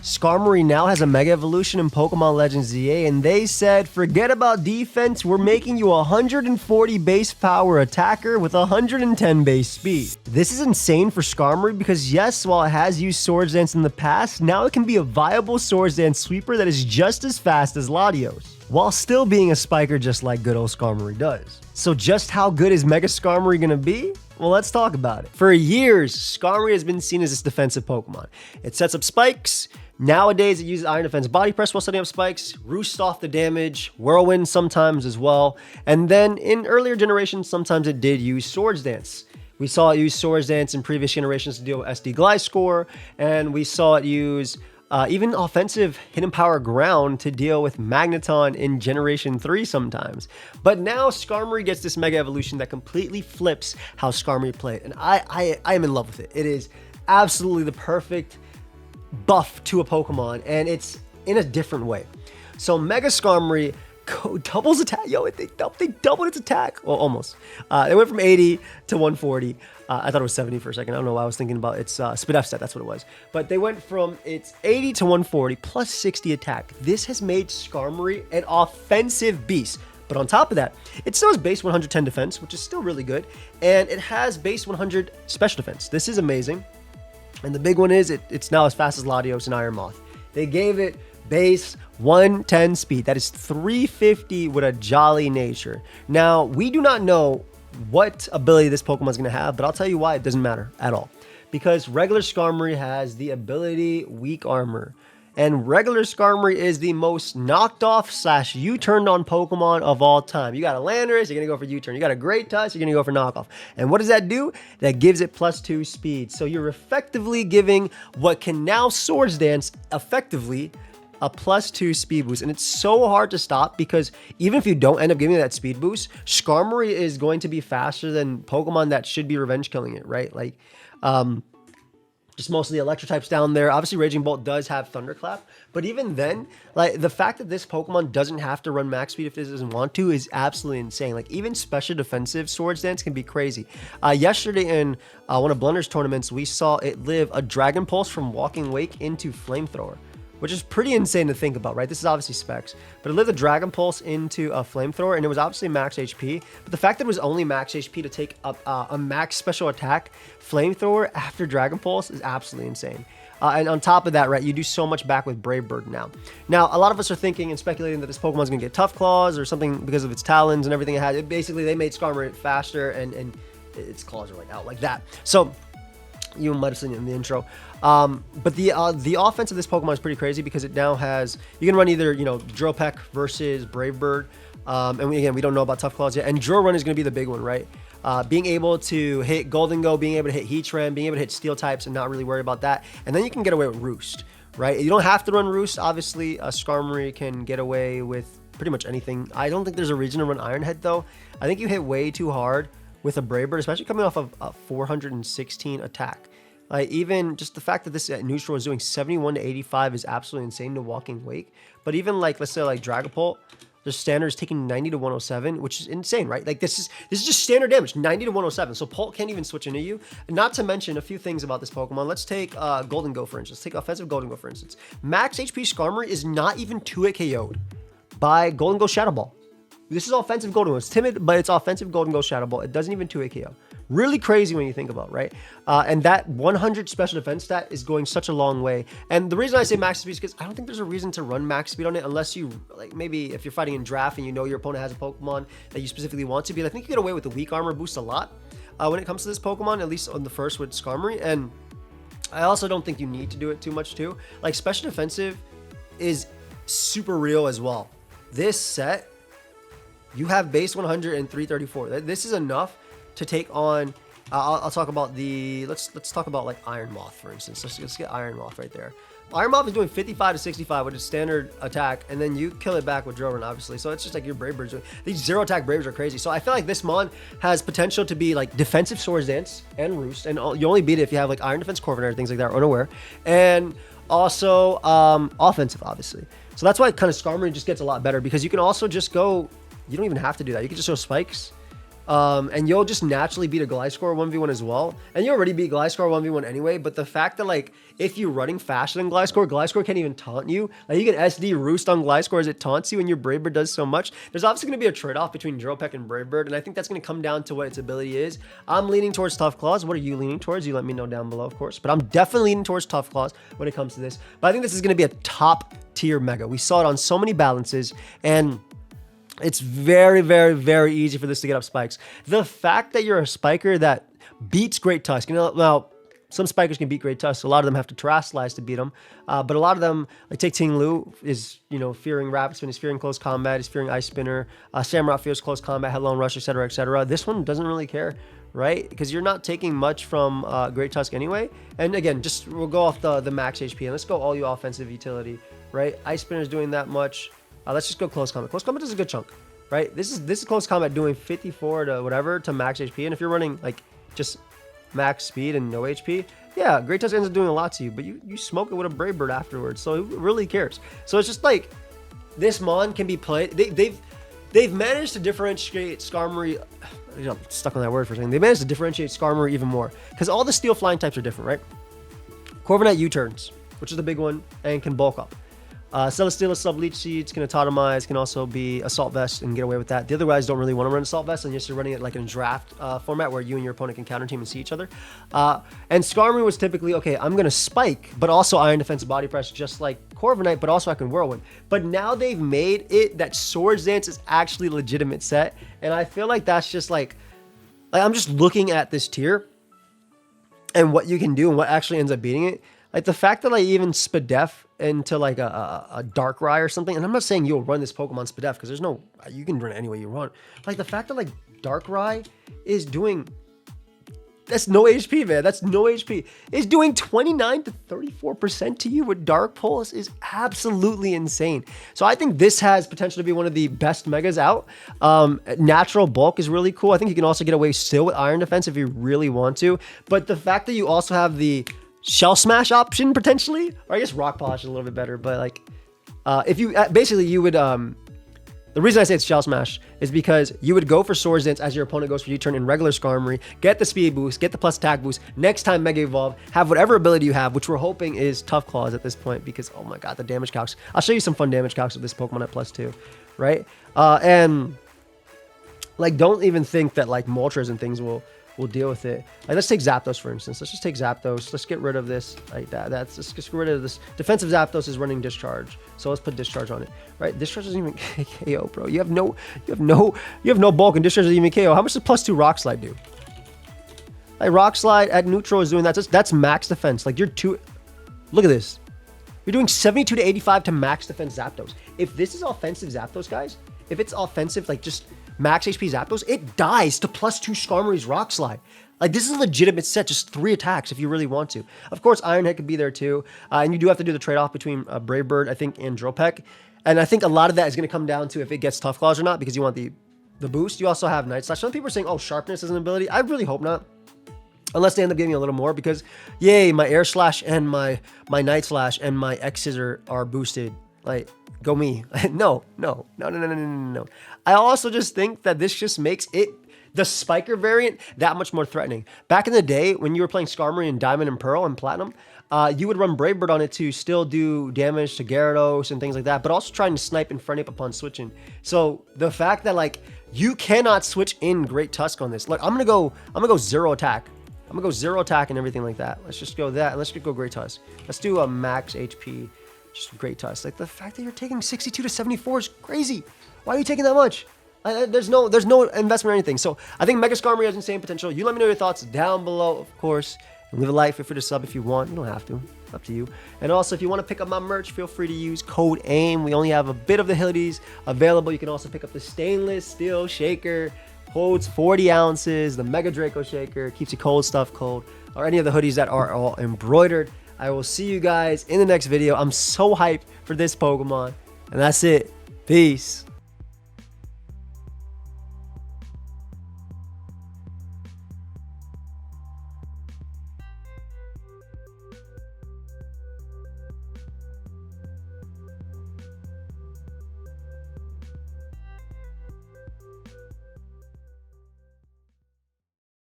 Skarmory now has a Mega Evolution in Pokemon Legends ZA, and they said, forget about defense, we're making you a 140 base power attacker with 110 base speed. This is insane for Skarmory because yes, while it has used Swords Dance in the past, now it can be a viable Swords Dance sweeper that is just as fast as Latios, while still being a spiker just like good old Skarmory does. So just how good is Mega Skarmory gonna be? Well, let's talk about it. For years, Skarmory has been seen as this defensive Pokemon. It sets up spikes. Nowadays, it uses Iron Defense Body Press while setting up spikes, roosts off the damage, Whirlwind sometimes as well. And then in earlier generations, sometimes it did use Swords Dance. We saw it use Swords Dance in previous generations to deal with SD Gliscor, and we saw it use even offensive Hidden Power Ground to deal with Magneton in Generation 3 sometimes. But now Skarmory gets this Mega Evolution that completely flips how Skarmory played, and I am in love with it. It is absolutely the perfect buff to a Pokemon, and it's in a different way. So Mega Skarmory doubles attack. Yo, they doubled its attack. Well, almost. They went from 80 to 140. I thought it was 70 for a second. I don't know why I was thinking about its Spidef set. That's what it was. But they went from its 80 to 140 plus 60 attack. This has made Skarmory an offensive beast. But on top of that, it still has base 110 defense, which is still really good. And it has base 100 special defense. This is amazing. And the big one is it's now as fast as Latios and Iron Moth. They gave it base 110 speed. That is 350 with a jolly nature. Now, we do not know what ability this Pokemon is going to have, but I'll tell you why it doesn't matter at all. Because regular Skarmory has the ability Weak Armor. And regular Skarmory is the most knocked off / U-turned on Pokemon of all time. You got a Landorus, you're going to go for U-turn. You got a Great Tusk, you're going to go for knockoff. And what does that do? That gives it +2 speed. So you're effectively giving what can now Swords Dance effectively a +2 speed boost. And it's so hard to stop because even if you don't end up giving that speed boost, Skarmory is going to be faster than Pokemon that should be revenge killing it, right? Like, just most of the electro types down there. Obviously, Raging Bolt does have Thunderclap, but even then, like the fact that this Pokemon doesn't have to run max speed if it doesn't want to is absolutely insane. Like even special defensive Swords Dance can be crazy. Yesterday in one of Blunder's tournaments, we saw it live a Dragon Pulse from Walking Wake into Flamethrower, which is pretty insane to think about, right? This is obviously specs, but it lived a Dragon Pulse into a Flamethrower, and it was obviously max HP. But the fact that it was only max HP to take up a max special attack Flamethrower after Dragon Pulse is absolutely insane. And on top of that, right, you do so much back with Brave Bird now. Now, a lot of us are thinking and speculating that this Pokemon is going to get Tough Claws or something because of its talons and everything it had. Basically, they made Skarmory faster, and its claws are like out like that. So you might have seen it in the intro. But the offense of this Pokemon is pretty crazy because it now has, you can run either, you know, Drill Peck versus Brave Bird. And we don't know about Tough Claws yet. And Drill Run is going to be the big one, right? Being able to hit Golden Go, being able to hit Heatran, being able to hit Steel types and not really worry about that. And then you can get away with Roost, right? You don't have to run Roost. Obviously, Skarmory can get away with pretty much anything. I don't think there's a reason to run Iron Head, though. I think you hit way too hard with a Brave Bird, especially coming off of a 416 attack. Even just the fact that this neutral is doing 71 to 85 is absolutely insane to Walking Wake. But even like, let's say like Dragapult, the standard is taking 90 to 107, which is insane, right? Like this is just standard damage, 90 to 107. So Pult can't even switch into you. Not to mention a few things about this Pokemon. Let's take Golden Go, for instance. Take offensive Golden Go, for instance. Max HP Skarmory is not even 2-hit KO'd by Golden Go Shadow Ball. This is offensive Golden Go. It's timid, but it's offensive Golden Go Shadow Ball. It doesn't even 2-hit KO. Really crazy when you think about it, right? And that 100 special defense stat is going such a long way. And the reason I say max speed is because I don't think there's a reason to run max speed on it unless you, like maybe if you're fighting in draft and you know your opponent has a Pokemon that you specifically want to be. I think you get away with the Weak Armor boost a lot when it comes to this Pokemon, at least on the first with Skarmory. And I also don't think you need to do it too much too. Like special defensive is super real as well. This set, you have base 100 and 334. This is enough to take on. I'll talk about the. Let's talk about like Iron Moth, for instance. Let's get Iron Moth right there. Iron Moth is doing 55 to 65 with its standard attack, and then you kill it back with Drill Run, obviously. So it's just like your Brave Birds. These zero attack Braves are crazy. So I feel like this Mon has potential to be like defensive Swords Dance and Roost, and you only beat it if you have like Iron Defense Corviknight or things like that, or Unaware, and also offensive, obviously. So that's why kind of Skarmory just gets a lot better because you can also just go. You don't even have to do that. You can just throw spikes And you'll just naturally beat a Gliscor 1v1 as well. And you already beat Gliscor 1v1 anyway, but the fact that like, if you're running faster than Gliscor can't even taunt you. Like you can SD roost on Gliscor as it taunts you and your Brave Bird does so much. There's obviously going to be a trade-off between Drill Peck and Brave Bird, and I think that's going to come down to what its ability is. I'm leaning towards Tough Claws. What are you leaning towards? You let me know down below, of course. But I'm definitely leaning towards Tough Claws when it comes to this. But I think this is going to be a top tier mega. We saw it on so many balances, and it's very, very, very easy for this to get up spikes. The fact that you're a spiker that beats Great Tusk, you know, now some spikers can beat Great Tusk. A lot of them have to terastallize to beat them. But a lot of them, like take Ting Lu, is, you know, fearing Rapid Spin, is fearing close combat, is fearing Ice Spinner. Samurott fears close combat, Headlong Rush, etc., etc. This one doesn't really care, right? Because you're not taking much from Great Tusk anyway. And again, just we'll go off the max HP, and let's go all you offensive utility, right? Ice Spinner is doing that much. Let's just go close combat. Close combat is a good chunk, right? This is close combat doing 54 to whatever to max HP. And if you're running like just max speed and no HP, yeah, Great Tusk ends up doing a lot to you, but you smoke it with a Brave Bird afterwards, so it really cares. So it's just like this Mon can be played. They've managed to differentiate Skarmory. You know, I'm stuck on that word for a second. They managed to differentiate Skarmory even more because all the steel flying types are different, right? Corviknight U-turns, which is the big one, and can bulk up. Celesteela Sub-Leech Seeds can atomize, can also be Assault Vest and get away with that. The other guys don't really want to run Assault Vest unless you're running it like in a draft format where you and your opponent can counter team and see each other. And Skarmory was typically, okay, I'm going to spike, but also Iron Defense Body Press just like Corviknight, but also I can Whirlwind. But now they've made it that Swords Dance is actually a legitimate set, and I feel like that's just like I'm just looking at this tier and what you can do and what actually ends up beating it. Like the fact that I even Spadef into like a Darkrai or something, and I'm not saying you'll run this Pokemon Spadef because there's no, you can run it any way you want. Like the fact that like Darkrai is doing, that's no HP, man. That's no HP. Is doing 29 to 34% to you with Dark Pulse is absolutely insane. So I think this has potential to be one of the best megas out. Natural Bulk is really cool. I think you can also get away still with Iron Defense if you really want to. But the fact that you also have the Shell Smash option potentially, or I guess Rock Polish is a little bit better, but like if you basically you would the reason I say it's Shell Smash is because you would go for Swords Dance as your opponent goes for U-turn in regular Skarmory, get the speed boost, get the plus attack boost, next time Mega Evolve, have whatever ability you have, which we're hoping is Tough Claws at this point because oh my god, the damage calcs. I'll show you some fun damage calcs with this Pokemon at +2, right? And like don't even think that like Moltres and things will deal with it. Like let's take Zapdos for instance. Let's just take Zapdos. Let's get rid of this like that. Let's just get rid of this. Defensive Zapdos is running Discharge, so let's put Discharge on it. Right? Discharge doesn't even KO, bro. You have no bulk, and Discharge doesn't even KO. How much does +2 Rock Slide do? Like Rock Slide at neutral is doing that. That's max defense. Like you're too. Look at this. You're doing 72 to 85 to max defense Zapdos. If this is offensive Zapdos, guys, if it's offensive, like just max HP Zapdos, it dies to +2 Skarmory's Rock Slide. Like this is a legitimate set, just 3 attacks if you really want to. Of course, Iron Head could be there too. And you do have to do the trade-off between Brave Bird, I think, and Drill Peck. And I think a lot of that is going to come down to if it gets Tough Claws or not, because you want the boost. You also have Night Slash. Some people are saying, oh, Sharpness is an ability. I really hope not. Unless they end up giving me a little more, because yay, my Air Slash and my Night Slash and my X Scissor are boosted. Like, go me. No. I also just think that this just makes it, the Spiker variant, that much more threatening. Back in the day, when you were playing Skarmory in Diamond and Pearl and Platinum, you would run Brave Bird on it to still do damage to Gyarados and things like that, but also trying to snipe and front up upon switching. So the fact that like you cannot switch in Great Tusk on this. Look, I'm gonna go zero attack. I'm gonna go zero attack and everything like that. Let's just go that, and let's just go Great Tusk. Let's do a max HP. Just Great Tusk. Like the fact that you're taking 62 to 74 is crazy. Why are you taking that much? There's no investment or anything. So I think Mega Skarmory has insane potential. You let me know your thoughts down below, of course. And leave a like, feel free to sub if you want. You don't have to. It's up to you. And also, if you want to pick up my merch, feel free to use code AIM. We only have a bit of the hoodies available. You can also pick up the stainless steel shaker. Holds 40 ounces. The Mega Draco shaker. Keeps your cold stuff cold. Or any of the hoodies that are all embroidered. I will see you guys in the next video. I'm so hyped for this Pokemon. And that's it. Peace.